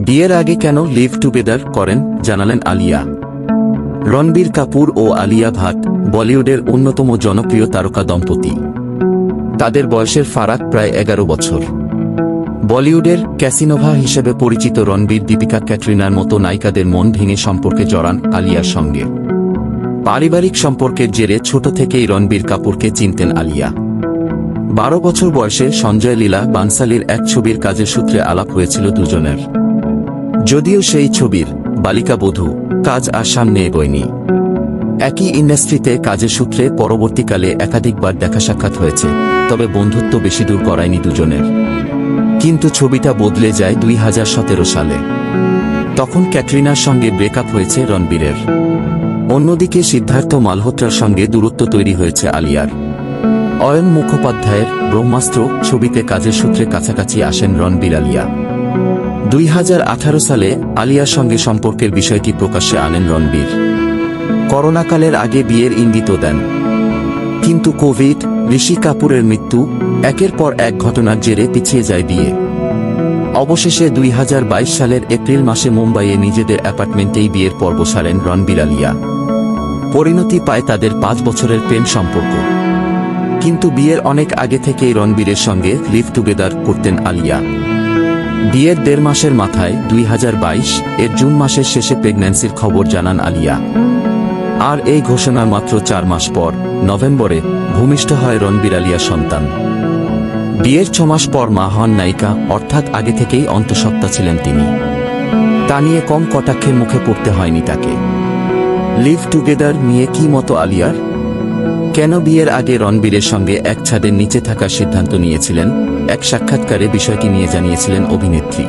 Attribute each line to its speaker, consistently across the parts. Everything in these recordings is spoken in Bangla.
Speaker 1: বিয়ের আগে কেন লিভ টুগেদার করেন জানালেন আলিয়া। রণবীর কাপুর ও আলিয়া ভাট বলিউডের অন্যতম জনপ্রিয় তারকা দম্পতি। তাদের বয়সের ফারাক প্রায় 11 বছর। বলিউডের ক্যাসিনোভা হিসেবে পরিচিত রণবীর দীপিকা ক্যাটরিনার মতো নায়িকাদের মন ভেঙে সম্পর্কে জড়ান আলিয়ার সঙ্গে। পারিবারিক সম্পর্কের জেরে ছোট থেকেই রণবীর কাপুরকে চিনতেন আলিয়া। 12 বছর বয়সে সঞ্জয় লীলা বানসালির এক ছবির কাজের সূত্রে আলাপ হয়েছিল দুজনের। যদিও সেই ছবির বালিকা বধূ কাজ আর সামনে এগোয়নি। একই ইন্ডাস্ট্রিতে কাজের সূত্রে পরবর্তীকালে একাধিকবার দেখা সাক্ষাৎ হয়েছে, তবে বন্ধুত্ব বেশি দূর করায়নি দুজনের। কিন্তু ছবিটা বদলে যায় 2017 সালে। তখন ক্যাটরিনার সঙ্গে ব্রেকআপ হয়েছে রণবীরের। অন্যদিকে সিদ্ধার্থ মালহোত্রার সঙ্গে দূরত্ব তৈরি হয়েছে আলিয়ার। অয়ন মুখোপাধ্যায়ের ব্রহ্মাস্ত্র ছবিতে কাজের সূত্রে কাছাকাছি আসেন রণবীর আলিয়া। 2018 সালে আলিয়ার সঙ্গে সম্পর্কের বিষয়টি প্রকাশ্যে আনেন রণবীর। করোনাকালের আগে বিয়ের ইঙ্গিতও দেন, কিন্তু কোভিড, ঋষি কাপুরের মৃত্যু, একের পর এক ঘটনার জেরে পিছিয়ে যায় বিয়ে। অবশেষে 2022 সালের এপ্রিল মাসে মুম্বাইয়ে নিজেদের অ্যাপার্টমেন্টেই বিয়ের পর্ব সারেন রণবীর আলিয়া। পরিণতি পায় তাদের 5 বছরের প্রেম সম্পর্ক। কিন্তু বিয়ের অনেক আগে থেকেই রণবীরের সঙ্গে লিভ টুগেদার করতেন আলিয়া। বিয়ের 1.5 মাসের মাথায় 2022 এর জুন মাসের শেষে প্রেগন্যান্সির খবর জানান আলিয়া। আর এই ঘোষণার মাত্র 4 মাস পর নভেম্বরে ভূমিষ্ঠ হয় রণবীর আলিয়া সন্তান। বিয়ের 6 মাস পর মা হন নায়িকা, অর্থাৎ আগে থেকেই অন্তঃসত্ত্বা ছিলেন তিনি। তা নিয়ে কম কটাক্ষের মুখে পড়তে হয়নি তাকে। লিভ টুগেদার নিয়ে কি মতো আলিয়ার? কেন বিয়ের আগে রণবীরের সঙ্গে এক ছাদের নিচে থাকার সিদ্ধান্ত নিয়েছিলেন? এক সাক্ষাৎকারে বিষয়টি নিয়ে জানিয়েছিলেন অভিনেত্রী।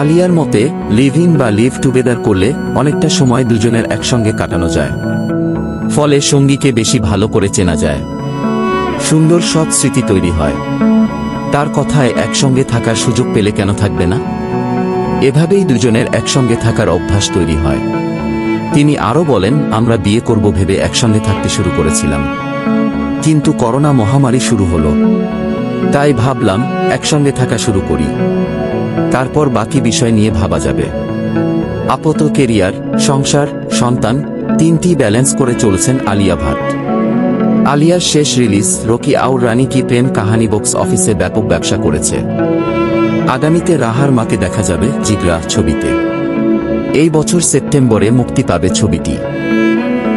Speaker 1: আলিয়ার মতে, লিভ ইন বা লিভ টুগেদার করলে অনেকটা সময় দুজনের একসঙ্গে কাটানো যায়। ফলে সঙ্গীকে বেশি ভালো করে চেনা যায়, সুন্দর সৎ স্মৃতি তৈরি হয়। তার কথায় একসঙ্গে থাকার সুযোগ পেলে কেন থাকবে না? এভাবেই দুজনের একসঙ্গে থাকার অভ্যাস তৈরি হয়। তিনি আরও বলেন, আমরা বিয়ে করব ভেবে একসঙ্গে থাকতে শুরু করেছিলাম, কিন্তু করোনা মহামারী শুরু হলো, তাই ভাবলাম একসঙ্গে থাকা শুরু করি, তারপর বাকি বিষয় নিয়ে ভাবা যাবে। আপাতত কেরিয়ার, সংসার, সন্তান তিনটি ব্যালেন্স করে চলছেন আলিয়া ভাট। আলিয়ার শেষ রিলিজ রকি আউর রানী কি প্রেম কাহানি বক্স অফিসে ব্যাপক ব্যবসা করেছে। আগামীতে রাহার মাকে দেখা যাবে জিগরা ছবিতে। এই বছর সেপ্টেম্বরে মুক্তি পাবে ছবিটি।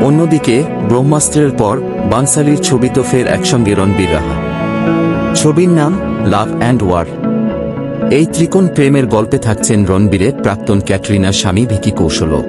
Speaker 1: অন্যদিকে ব্রহ্মাস্ত্রের পর বানসালির ছবি তো ফের একসঙ্গে রণবীর রাহা। ছবির নাম লাভ অ্যান্ড ওয়ার। এই ত্রিকোণ প্রেমের গল্পে থাকছেন রণবীরের প্রাক্তন ক্যাটরিনার স্বামী ভিকি কৌশলও।